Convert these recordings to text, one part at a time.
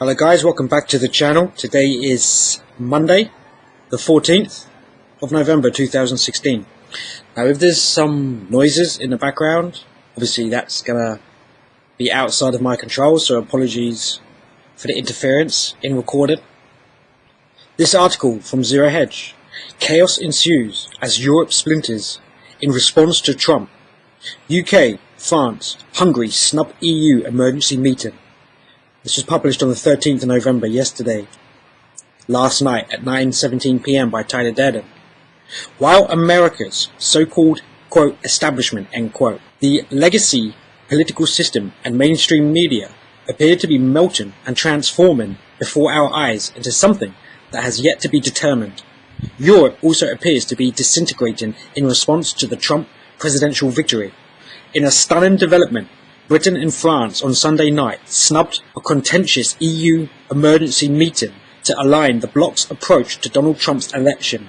Hello guys, welcome back to the channel. Today is Monday, the 14th of November 2016. Now if there's some noises in the background, obviously that's gonna be outside of my control, so apologies for the interference in recording. This article from Zero Hedge: chaos ensues as Europe splinters in response to Trump. UK, France, Hungary snub EU emergency meeting. This was published on the 13th of November, last night at 9:17 PM by Tyler Durden. While America's so-called, quote, establishment, end quote, the legacy political system and mainstream media appear to be melting and transforming before our eyes into something that has yet to be determined, Europe also appears to be disintegrating in response to the Trump presidential victory. In a stunning development, Britain and France on Sunday night snubbed a contentious EU emergency meeting to align the bloc's approach to Donald Trump's election,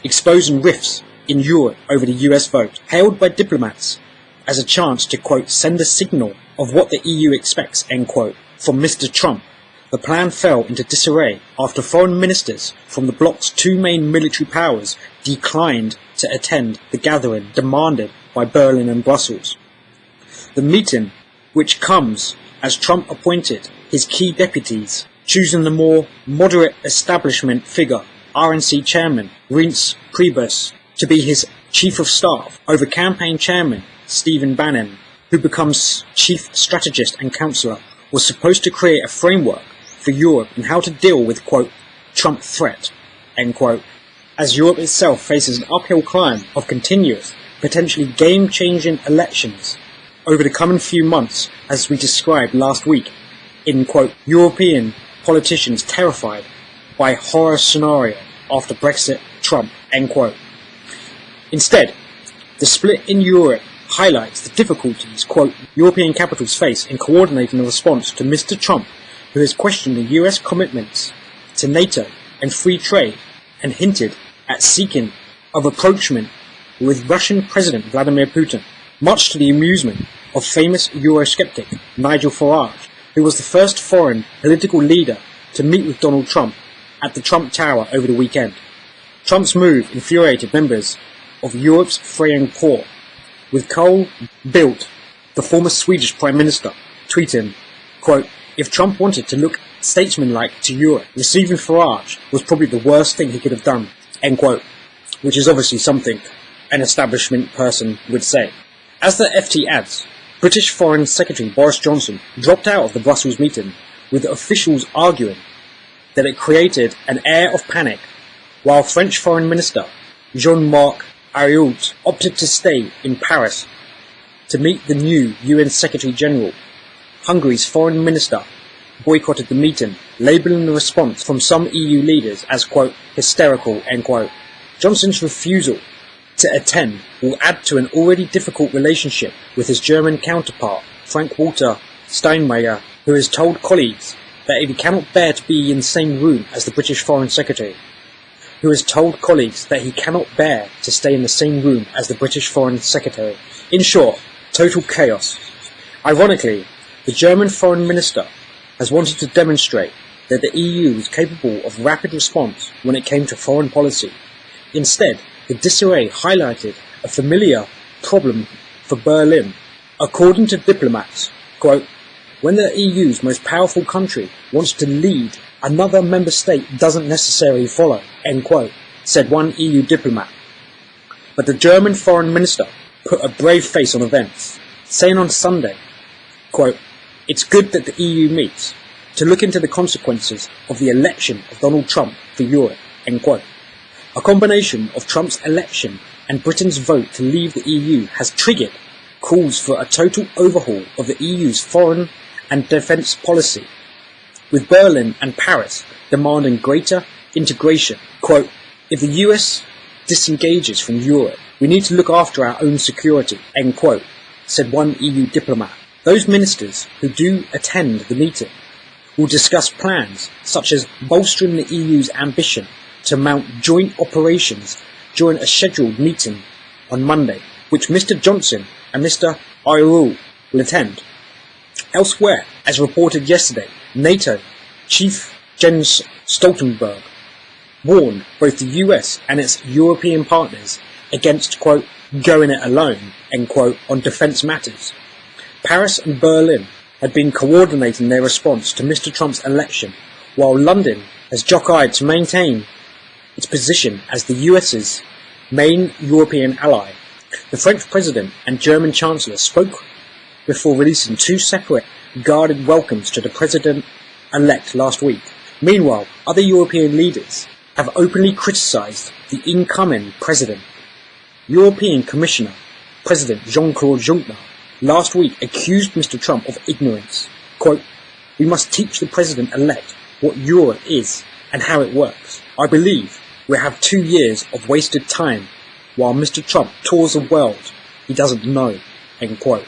exposing rifts in Europe over the US vote, hailed by diplomats as a chance to, quote, send a signal of what the EU expects, end quote, from Mr. Trump. The plan fell into disarray after foreign ministers from the bloc's two main military powers declined to attend the gathering demanded by Berlin and Brussels. The meeting, which comes as Trump appointed his key deputies, choosing the more moderate establishment figure, RNC chairman Reince Priebus, to be his chief of staff, over campaign chairman Stephen Bannon, who becomes chief strategist and counsellor, was supposed to create a framework for Europe and how to deal with, quote, Trump threat, end quote, as Europe itself faces an uphill climb of continuous, potentially game-changing elections over the coming few months, as we described last week in, quote, European politicians terrified by horror scenario after Brexit Trump, end quote. Instead, the split in Europe highlights the difficulties, quote, European capitals face in coordinating a response to Mr. Trump, who has questioned the US commitments to NATO and free trade and hinted at seeking of approachment with Russian President Vladimir Putin, much to the amusement of famous Eurosceptic Nigel Farage, who was the first foreign political leader to meet with Donald Trump at the Trump Tower over the weekend. Trump's move infuriated members of Europe's fraying core, with Carl Bildt, the former Swedish Prime Minister, tweeting, quote, if Trump wanted to look statesmanlike to Europe, receiving Farage was probably the worst thing he could have done, end quote, which is obviously something an establishment person would say. As the FT adds, British Foreign Secretary Boris Johnson dropped out of the Brussels meeting, with officials arguing that it created an air of panic, while French Foreign Minister Jean-Marc Ayrault opted to stay in Paris to meet the new UN Secretary General. Hungary's foreign minister boycotted the meeting, labelling the response from some EU leaders as, quote, hysterical, end quote. Johnson's refusal to attend will add to an already difficult relationship with his German counterpart, Frank-Walter Steinmeier, who has told colleagues that if he cannot bear to be in the same room as the British Foreign Secretary, In short, total chaos. Ironically, the German foreign minister has wanted to demonstrate that the EU is capable of rapid response when it came to foreign policy. Instead, the disarray highlighted a familiar problem for Berlin. According to diplomats, quote, when the EU's most powerful country wants to lead, another member state doesn't necessarily follow, end quote, said one EU diplomat. But the German foreign minister put a brave face on events, saying on Sunday, quote, it's good that the EU meets to look into the consequences of the election of Donald Trump for Europe, end quote. A combination of Trump's election and Britain's vote to leave the EU has triggered calls for a total overhaul of the EU's foreign and defence policy, with Berlin and Paris demanding greater integration. Quote, if the US disengages from Europe, we need to look after our own security, end quote, said one EU diplomat. Those ministers who do attend the meeting will discuss plans such as bolstering the EU's ambition to mount joint operations during a scheduled meeting on Monday, which Mr. Johnson and Mr. Ayrault will attend. Elsewhere, as reported yesterday, NATO Chief Jens Stoltenberg warned both the US and its European partners against, quote, going it alone, end quote, on defence matters. Paris and Berlin had been coordinating their response to Mr. Trump's election, while London has jock-eyed to maintain its position as the US's main European ally. The French President and German Chancellor spoke before releasing two separate guarded welcomes to the President-elect last week. Meanwhile, other European leaders have openly criticised the incoming President. European Commissioner President Jean-Claude Juncker last week accused Mr. Trump of ignorance. Quote, "We must teach the President-elect what Europe is and how it works. I believe we have 2 years of wasted time while Mr. Trump tours the world he doesn't know," end quote.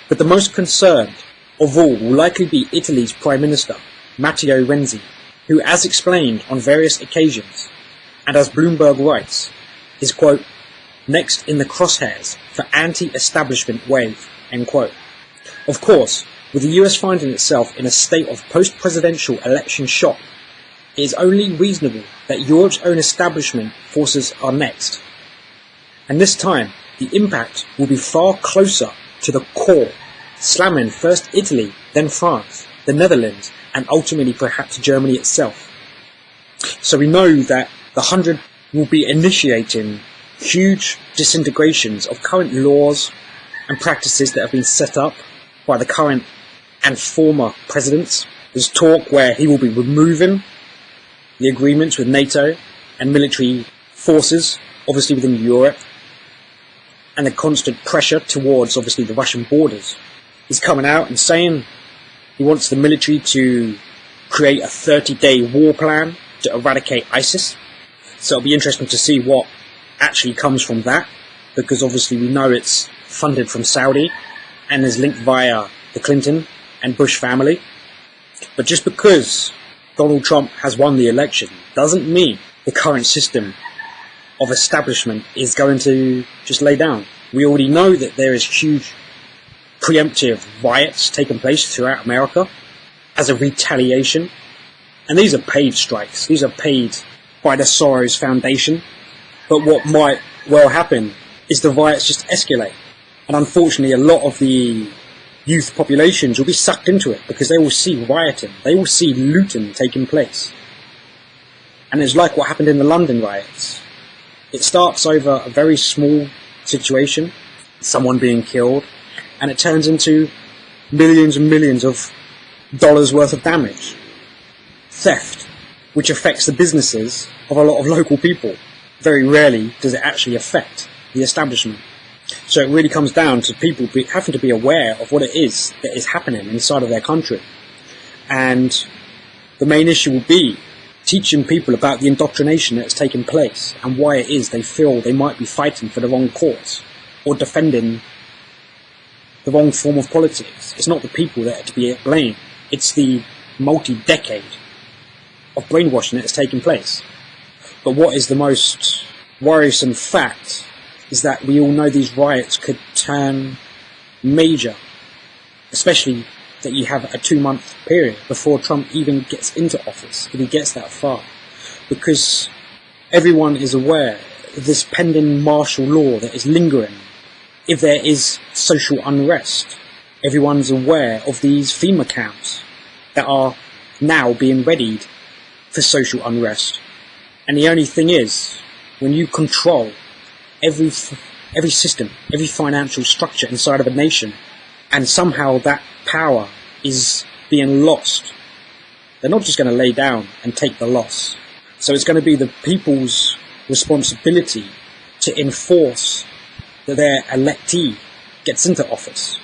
But the most concerned of all will likely be Italy's Prime Minister, Matteo Renzi, who, as explained on various occasions, and as Bloomberg writes, is, quote, "next in the crosshairs for anti-establishment wave," end quote. Of course, with the US finding itself in a state of post-presidential election shock, it is only reasonable that Europe's own establishment forces are next. And this time, the impact will be far closer to the core, slamming first Italy, then France, the Netherlands, and ultimately perhaps Germany itself. So we know that the 100 will be initiating huge disintegrations of current laws and practices that have been set up by the current and former presidents. There's talk where he will be removing the agreements with NATO and military forces, obviously within Europe, and the constant pressure towards, obviously, the Russian borders. He's coming out and saying he wants the military to create a 30-day war plan to eradicate ISIS. So it'll be interesting to see what actually comes from that, because obviously we know it's funded from Saudi and is linked via the Clinton and Bush family. But just because Donald Trump has won the election doesn't mean the current system of establishment is going to just lay down. We already know that there is huge preemptive riots taking place throughout America as a retaliation. And these are paid strikes. These are paid by the Soros Foundation. But what might well happen is the riots just escalate. And unfortunately, a lot of the youth populations will be sucked into it because they will see rioting. They will see looting taking place. And it's like what happened in the London riots. It starts over a very small situation, someone being killed, and it turns into millions and millions of dollars worth of damage. Theft, which affects the businesses of a lot of local people. Very rarely does it actually affect the establishment. So it really comes down to people having to be aware of what it is that is happening inside of their country. And the main issue will be teaching people about the indoctrination that has taken place and why it is they feel they might be fighting for the wrong cause or defending the wrong form of politics. It's not the people that are to be blamed. It's the multi-decade of brainwashing that has taken place. But what is the most worrisome fact is that we all know these riots could turn major, especially that you have a 2-month period before Trump even gets into office, if he gets that far. Because everyone is aware of this pending martial law that is lingering. If there is social unrest, everyone's aware of these FEMA camps that are now being readied for social unrest. And the only thing is, when you control every system, every financial structure inside of a nation, and somehow that power is being lost, they're not just going to lay down and take the loss. So it's going to be the people's responsibility to enforce that their electee gets into office.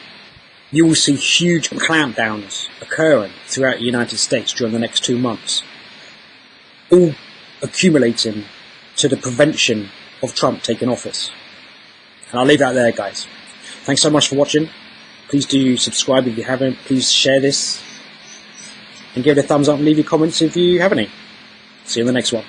You will see huge clampdowns occurring throughout the United States during the next 2 months, all accumulating to the prevention of Trump taking office. And I'll leave that there, guys. Thanks so much for watching. Please do subscribe if you haven't. Please share this and give it a thumbs up and leave your comments if you have any. See you in the next one.